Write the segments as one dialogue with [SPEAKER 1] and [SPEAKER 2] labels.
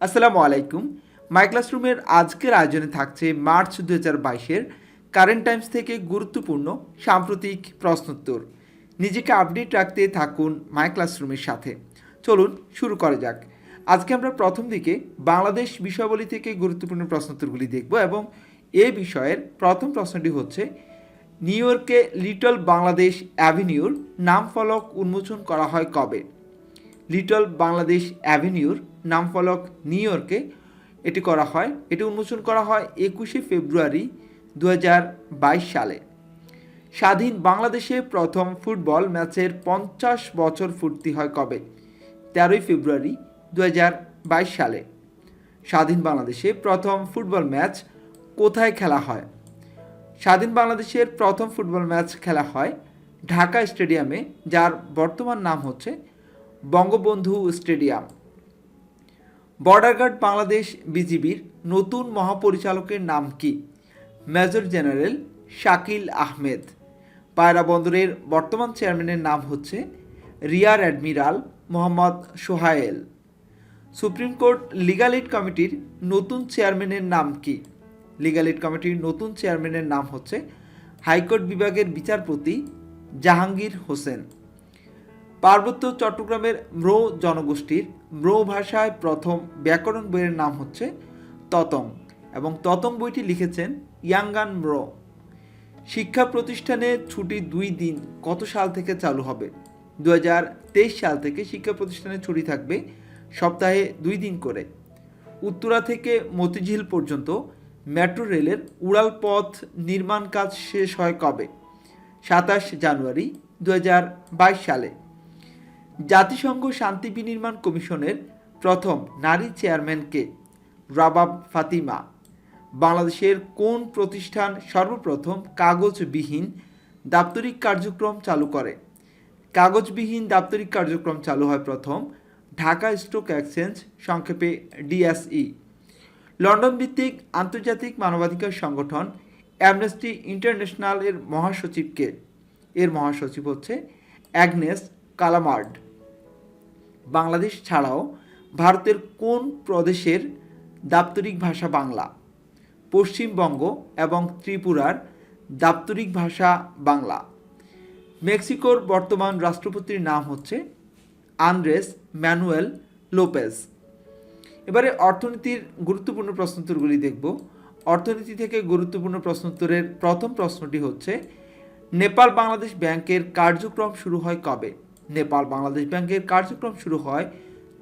[SPEAKER 1] আসসালামু আলাইকুম। মাই ক্লাসরুমের আজকের আয়োজনে থাকছে মার্চ 2022-এর কারেন্ট টাইমস থেকে গুরুত্বপূর্ণ সাম্প্রতিক প্রশ্নোত্তর। নিজেকে আপডেট রাখতে থাকুন মাই ক্লাসরুমের সাথে। চলুন শুরু করা যাক। আজকে আমরা প্রথম দিকে বাংলাদেশ বিষয়াবলী থেকে গুরুত্বপূর্ণ প্রশ্নোত্তরগুলি দেখব এবং এ বিষয়ের প্রথম প্রশ্নটি হচ্ছে নিউ ইয়র্কে লিটল বাংলাদেশ অ্যাভিনিউর নাম ফলক উন্মোচন করা হয় কবে? লিটল বাংলাদেশ অ্যাভিনিউর নাম ফলক নিউ ইয়র্কে এটি উন্মোচন করা হয় 21শে ফেব্রুয়ারি 2022 সালে। স্বাধীন বাংলাদেশে প্রথম ফুটবল ম্যাচের 50 বছর পূর্তি হয় কবে? 13ই ফেব্রুয়ারি 2022 সালে। স্বাধীন বাংলাদেশে প্রথম ফুটবল ম্যাচ কোথায় খেলা হয়? স্বাধীন বাংলাদেশের প্রথম ফুটবল ম্যাচ খেলা হয় ঢাকা স্টেডিয়ামে, যার বর্তমান নাম হচ্ছে Bangabandhu stadium. Border guard Bangladesh বিজিবির নতুন মহাপরিচালকের নাম কি? Major general Shakil Ahmed. পায়রা বন্দরের বর্তমান চেয়ারম্যানের নাম হচ্ছে rear admiral Mohammad Sohail. Supreme court legal aid কমিটির নতুন চেয়ারম্যানের নাম কি? লিগ্যাল এইড কমিটির নতুন চেয়ারম্যানের নাম হচ্ছে হাইকোর্ট বিভাগের বিচারপতি জাহাঙ্গীর হোসেন। পার্বত্য চট্টগ্রামের ম্রো জনগোষ্ঠীর ম্রো ভাষায় প্রথম ব্যাকরণ বইয়ের নাম হচ্ছে ততং এবং ততং বইটি লিখেছেন ইয়াঙ্গান ম্রো। শিক্ষা প্রতিষ্ঠানে ছুটি 2 দিন কত সাল থেকে চালু হবে? 2023 সাল থেকে শিক্ষা প্রতিষ্ঠানে ছুটি থাকবে সপ্তাহে 2 দিন করে। উত্তরা থেকে মতিঝিল পর্যন্ত মেট্রো রেলের উড়াল পথ নির্মাণ কাজ শেষ হয় কবে? 27 জানুয়ারি 2022 সালে। জাতিসংঘ শান্তি বিনির্মাণ কমিশনের প্রথম নারী চেয়ারম্যান কে? রাবাব ফাতিমা। বাংলাদেশের কোন প্রতিষ্ঠান সর্বপ্রথম কাগজবিহীন দাপ্তরিক কার্যক্রম চালু করে? কাগজবিহীন দাপ্তরিক কার্যক্রম চালু হয় প্রথম ঢাকা স্টক এক্সচেঞ্জ, সংক্ষেপে ডিএসই। লন্ডন ভিত্তিক আন্তর্জাতিক মানবাধিকার সংগঠন অ্যামনেস্টি ইন্টারন্যাশনাল এর মহাসচিব কে? এর মহাসচিব হচ্ছে অ্যাগনেস কালামার্ড। বাংলাদেশ ছাড়াও ভারতের কোন প্রদেশের দাপ্তরিক ভাষা বাংলা? পশ্চিমবঙ্গ এবং ত্রিপুরার দাপ্তরিক ভাষা বাংলা। মেক্সিকোর বর্তমান রাষ্ট্রপতির নাম হচ্ছে আন্দ্রেস ম্যানুয়েল লোপেজ। এবারে অর্থনীতির গুরুত্বপূর্ণ প্রশ্নোত্তরগুলি দেখব। অর্থনীতি থেকে গুরুত্বপূর্ণ প্রশ্নোত্তরের প্রথম প্রশ্নটি হচ্ছে নেপাল বাংলাদেশ ব্যাংকের কার্যক্রম শুরু হয় কবে? নেপাল বাংলাদেশ ব্যাংকের কার্যক্রম শুরু হয়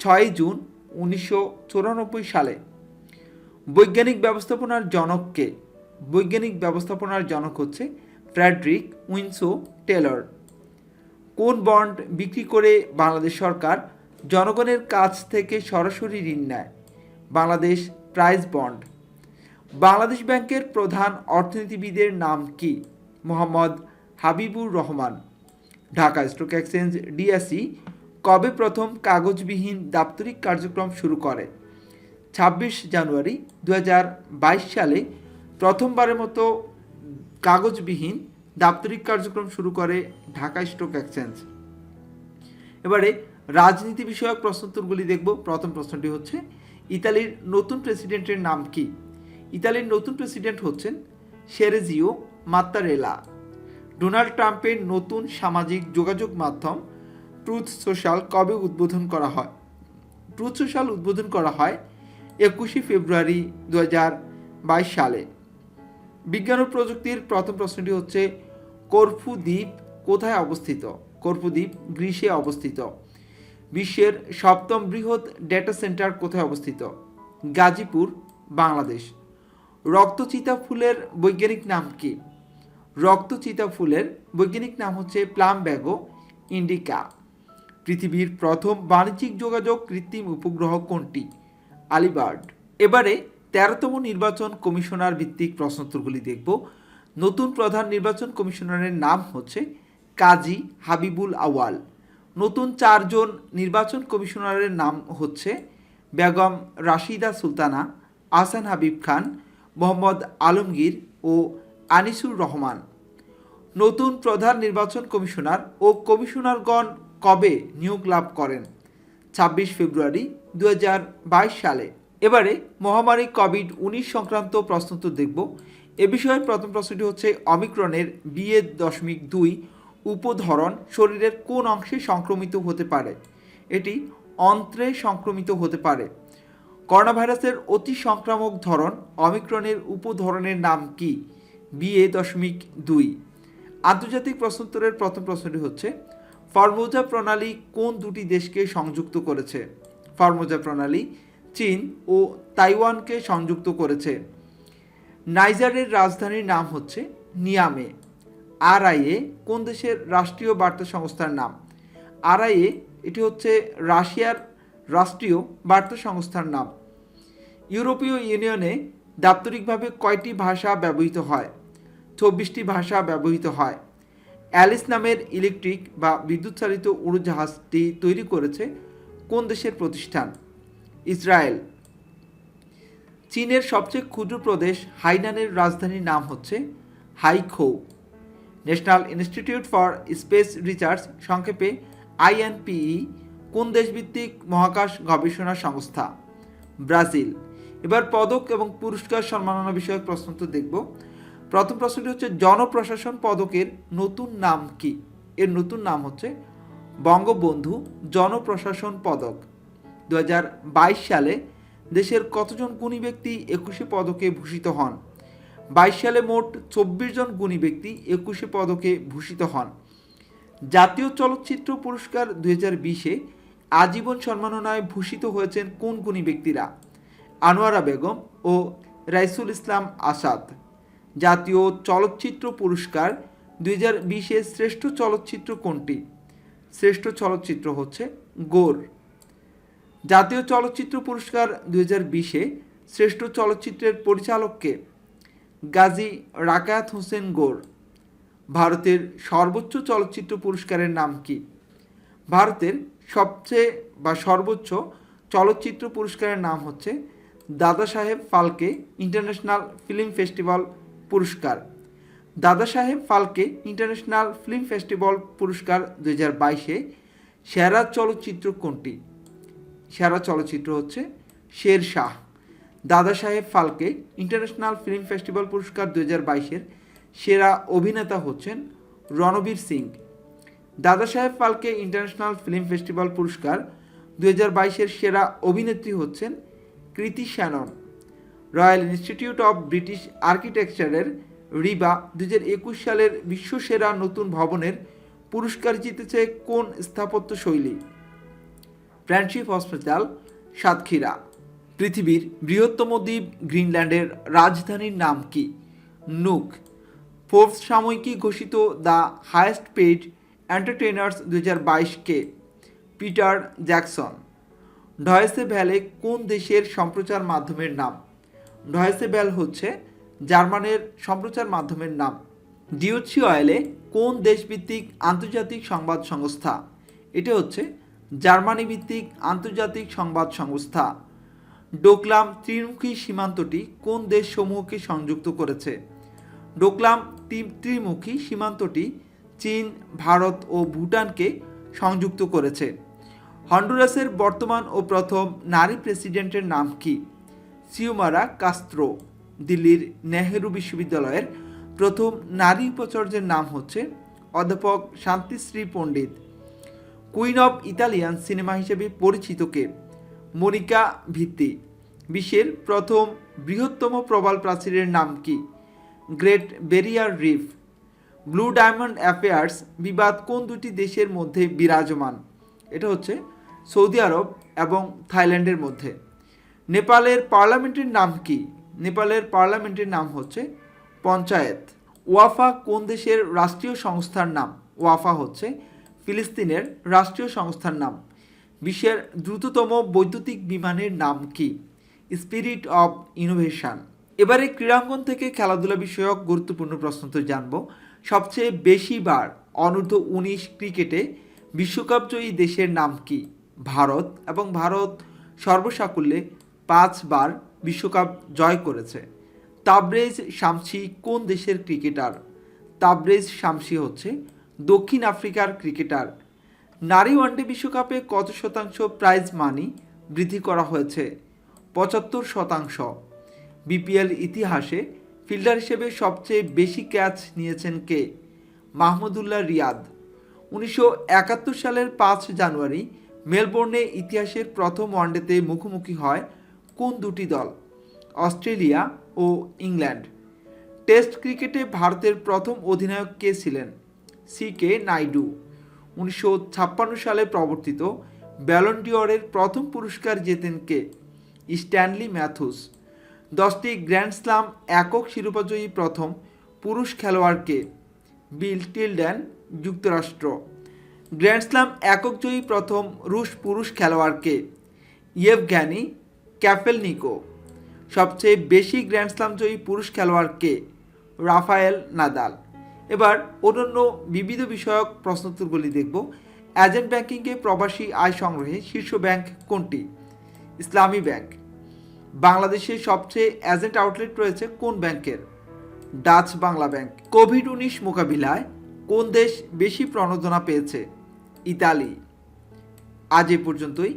[SPEAKER 1] 6 জুন 1994 সালে। বৈজ্ঞানিক ব্যবস্থাপনার জনক কে? বৈজ্ঞানিক ব্যবস্থাপনার জনক হচ্ছে ফ্রেডরিক উইনসো টেলর। কোন বন্ড বিক্রি করে বাংলাদেশ সরকার জনগণের কাছ থেকে সরাসরি ঋণ নেয়? Bangladesh prize bond. বাংলাদেশ ব্যাংকের প্রধান অর্থনীতিবিদের নাম কি? Mohammad Habibur Rahman. Dhaka stock exchange DSE কবে প্রথম কাগজবিহীন দাপ্তরিক কার্যক্রম শুরু করে? 26 জানুয়ারি 2022 সালে প্রথমবারের মতো কাগজবিহীন দাপ্তরিক কার্যক্রম শুরু করে ঢাকা স্টক এক্সচেঞ্জ। এবারে রাজনীতি বিষয়ক প্রশ্নোত্তরগুলি দেখব। প্রথম প্রশ্নটি হচ্ছে ইতালির নতুন প্রেসিডেন্টের নাম কি? ইতালির নতুন প্রেসিডেন্ট হচ্ছেন সেরেজিও মাত্তারেলা। ডোনাল্ড ট্রাম্পের নতুন সামাজিক যোগাযোগ মাধ্যম ট্রুথ সোশ্যাল কবে উদ্বোধন করা হয়? ট্রুথ সোশ্যাল উদ্বোধন করা হয় 21শে ফেব্রুয়ারি 2022 সালে। বিজ্ঞান ও প্রযুক্তির প্রথম প্রশ্নটি হচ্ছে করফু দ্বীপ কোথায় অবস্থিত? করফু দ্বীপ গ্রিসে অবস্থিত। বিশ্বের 7ম বৃহৎ ডেটা সেন্টার কোথায় অবস্থিত? গাজীপুর, বাংলাদেশ। রক্তচিতা ফুলের বৈজ্ঞানিক নাম কি? রক্তচিতা ফুলের বৈজ্ঞানিক নাম হচ্ছে প্লামব্যাগো ইন্ডিকা। পৃথিবীর প্রথম বাণিজ্যিক যোগাযোগ কৃত্রিম উপগ্রহ কোনটি? আলিবার্ড। এবারে 13তম নির্বাচন কমিশনার ভিত্তিক প্রশ্নোত্তরগুলি দেখব। নতুন প্রধান নির্বাচন কমিশনারের নাম হচ্ছে কাজী হাবিবুল আওয়াল। নতুন 4 জন নির্বাচন কমিশনারের নাম হচ্ছে বেগম রাশিদা সুলতানা, আহসান হাবিব খান, মোহাম্মদ আলমগীর ও আনিসুর রহমান। নতুন প্রধান নির্বাচন কমিশনার ও কমিশনারগণ কবে নিয়োগ লাভ করেন? 26 ফেব্রুয়ারি 2022 সালে। এবারে মহামারী কোভিড-19 সংক্রান্ত প্রশ্নোত্তর দেখব। এ বিষয়ে প্রথম প্রশ্নটি হচ্ছে অমিক্রনের BA.2 উপধরন শরীরের কোন অংশে সংক্রমিত হতে পারে? এটি অন্ত্রে সংক্রমিত হতে পারে। করোনা ভাইরাসের অতি সংক্রামক ধরন অমিক্রনের উপধরনের নাম কি? BA.2। আন্তর্জাতিক প্রশ্নোত্তরের প্রথম প্রশ্নটি হচ্ছে ফরমোজা প্রণালী কোন দুটি দেশকে সংযুক্ত করেছে? ফরমোজা প্রণালী চীন ও তাইওয়ানকে সংযুক্ত করেছে। নাইজারের রাজধানীর নাম হচ্ছে নিয়ামে। RIA কোন দেশের রাষ্ট্রীয় বার্তা সংস্থার নাম? RIA এটি হচ্ছে রাশিয়ার রাষ্ট্রীয় বার্তা সংস্থার নাম। ইউরোপীয় ইউনিয়নে দাপ্তরিকভাবে কয়টি ভাষা ব্যবহৃত হয়? 24টি ভাষা ব্যবহৃত হয়। অ্যালিস নামের ইলেকট্রিক বা বিদ্যুৎ চালিত উড়োজাহাজটি তৈরি করেছে কোন দেশের প্রতিষ্ঠান? ইসরায়েল। চীনের সবচেয়ে ক্ষুদ্র প্রদেশ হাইনানের রাজধানীর নাম হচ্ছে Haikou. National Institute for Space Research সংক্ষেপে INPE কোন দেশভিত্তিক মহাকাশ গবেষণা সংস্থা? ব্রাজিল। এবার পদক এবং পুরস্কার সম্মাননা বিষয়ক প্রশ্নোত্তর দেখব। প্রথম প্রশ্নটি হচ্ছে জনপ্রশাসন পদকের নতুন নাম কি? এর নতুন নাম হচ্ছে বঙ্গবন্ধু জনপ্রশাসন পদক। 2022 সালে দেশের কতজন গুণী ব্যক্তি 21শে পদকে ভূষিত হন? 22 সালে মোট 24 জন গুণী ব্যক্তি 21শে পদকে ভূষিত হন। জাতীয় চলচ্চিত্র পুরস্কার 2020-এ আজীবন সম্মাননায় ভূষিত হয়েছেন কোন গুণী ব্যক্তিরা? আনোয়ারা বেগম ও রাইসুল ইসলাম আসাদ। জাতীয় চলচ্চিত্র পুরস্কার 2020-এ শ্রেষ্ঠ চলচ্চিত্র কোনটি? শ্রেষ্ঠ চলচ্চিত্র হচ্ছে গোর। জাতীয় চলচ্চিত্র পুরস্কার 2020-এ শ্রেষ্ঠ চলচ্চিত্রের পরিচালককে? গাজী রাকায়াত হোসেন গোর। ভারতের সর্বোচ্চ চলচ্চিত্র পুরস্কারের নাম কি? ভারতের সবচেয়ে বা সর্বোচ্চ চলচ্চিত্র পুরস্কারের নাম হচ্ছে দাদা সাহেব ফালকে ইন্টারন্যাশনাল ফিল্ম ফেস্টিভ্যাল পুরস্কার। দাদা সাহেব ফালকে ইন্টারন্যাশনাল ফিল্ম ফেস্টিভ্যাল পুরস্কার 2022-এ সেরা চলচ্চিত্র কোনটি? সেরা চলচ্চিত্র হচ্ছে শেরশাহ। দাদা সাহেব ফালকে ইন্টারন্যাশনাল ফিল্ম ফেস্টিভ্যাল পুরস্কার 2022-এর সেরা অভিনেতা হচ্ছেন রণবীর সিং। দাদা সাহেব ফালকে ইন্টারন্যাশনাল ফিল্ম ফেস্টিভ্যাল পুরস্কার 2022-এর সেরা অভিনেত্রী হচ্ছেন কৃতি Shannon. Royal institute of British আর্কিটেকচারের রিবা 2021 সালের বিশ্বসেরা নতুন ভবনের পুরস্কার জিতেছে কোন স্থাপত্য শৈলী? Friendship hospital, Satkhira. পৃথিবীর বৃহত্তম দ্বীপ গ্রিনল্যান্ডের রাজধানীর নাম কি? নুক। ফোর্বস সাময়িকী ঘোষিত দ্য হাইয়েস্ট পেইড এন্টারটেইনার্স 2022-কে? Peter Jackson. ডয়েসে ভ্যালে কোন দেশের সম্প্রচার মাধ্যমের নাম? ডয়েসে ভ্যাল হচ্ছে জার্মানের সম্প্রচার মাধ্যমের নাম। ডিওচি ওয়েলে কোন দেশভিত্তিক আন্তর্জাতিক সংবাদ সংস্থা? এটা হচ্ছে জার্মানি ভিত্তিক আন্তর্জাতিক সংবাদ সংস্থা। ডোকলাম ত্রিমুখী সীমান্তটি কোন দেশসমূহকে সংযুক্ত করেছে? ডোকলাম ত্রিমুখী সীমান্তটি চীন, ভারত ও ভুটানকে সংযুক্ত করেছে। হন্ডুরাসের বর্তমান ও প্রথম নারী প্রেসিডেন্টের নাম কি? সিওমারা কাস্ত্রো। দিল্লির নেহেরু বিশ্ববিদ্যালয়ের প্রথম নারী উপাচার্যের নাম হচ্ছে অধ্যাপক শান্তিশ্রী পণ্ডিত। কুইন অব ইতালিয়ান সিনেমা হিসেবে পরিচিত কে? মনিকা ভিত্তি। বিশ্বের প্রথম বৃহত্তম প্রবাল প্রাচীরের নাম কি? Great barrier reef. Blue diamond affairs বিবাদ কোন দুটি দেশের মধ্যে বিরাজমান? এটা হচ্ছে সৌদি আরব এবং থাইল্যান্ডের মধ্যে। নেপালের পার্লামেন্টের নাম কি? নেপালের পার্লামেন্টের নাম হচ্ছে পঞ্চায়েত। ওয়াফা কোন দেশের রাষ্ট্রীয় সংস্থার নাম? ওয়াফা হচ্ছে ফিলিস্তিনের রাষ্ট্রীয় সংস্থার নাম। বিশ্বের দ্রুততম বৈদ্যুতিক বিমানের নাম কি? Spirit of innovation. এবারে ক্রীড়াঙ্গন থেকে খেলাধুলা বিষয়ক গুরুত্বপূর্ণ প্রশ্নোত্তর জানব। সবচেয়ে বেশিবার অনূর্ধ্ব-19 ক্রিকেটে বিশ্বকাপ জয়ী দেশের নাম কি? ভারত, এবং ভারত সর্বসাকুল্যে 5 বার বিশ্বকাপ জয় করেছে। তাবরেজ শামসি কোন দেশের ক্রিকেটার? তাবরেজ শামসি হচ্ছে দক্ষিণ আফ্রিকার ক্রিকেটার। নারী ওয়ানডে বিশ্বকাপে কত শতাংশ প্রাইজ মানি বৃদ্ধি করা হয়েছে? 75%। বিপিএল ইতিহাসে ফিল্ডার হিসেবে সবচেয়ে বেশি ক্যাচ নিয়েছেন কে? মাহমুদুল্লাহ রিয়াদ। 1971 সালের 5 জানুয়ারি মেলবোর্নে ইতিহাসের প্রথম ওয়ানডেতে মুখোমুখি হয় কোন দুটি দল? অস্ট্রেলিয়া ও ইংল্যান্ড। টেস্ট ক্রিকেটে ভারতের প্রথম অধিনায়ক কে ছিলেন? সি.কে. নাইডু। 1956 সালে প্রবর্তিত ব্যালন ডি'অরের প্রথম পুরস্কার জেতেন কে? Stanley Matthews. 10টি গ্র্যান্ড স্লাম একক শিরোপাজয়ী প্রথম পুরুষ খেলোয়াড় কে? বিল টিলডেন, যুক্তরাষ্ট্র। গ্র্যান্ড স্লাম একক জয়ী প্রথম রুশ পুরুষ খেলোয়াড় কে? ইয়েভগ্যানি ক্যাফেলনিকো। সবচেয়ে বেশি গ্র্যান্ড স্লাম জয়ী পুরুষ খেলোয়াড় কে? Rafael Nadal. এবার অন্যান্য বিবিধ বিষয়ক প্রশ্নোত্তরগুলি দেখব। এজেন্ট ব্যাংকিংয়ে প্রবাসী আয় সংগ্রহে শীর্ষ ব্যাংক কোনটি? ইসলামী ব্যাংক। বাংলাদেশে সবচেয়ে এজেন্ট আউটলেট রয়েছে কোন ব্যাংকের? Dutch Bangla bank. কোভিড-19 মোকাবিলায় কোন দেশ বেশি প্রণোদনা পেয়েছে? ইতালি। আজ এ পর্যন্তই।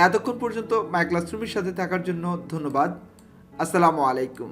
[SPEAKER 1] এতক্ষণ পর্যন্ত মাই ক্লাসরুমের সাথে থাকার জন্য ধন্যবাদ। আসসালামু আলাইকুম।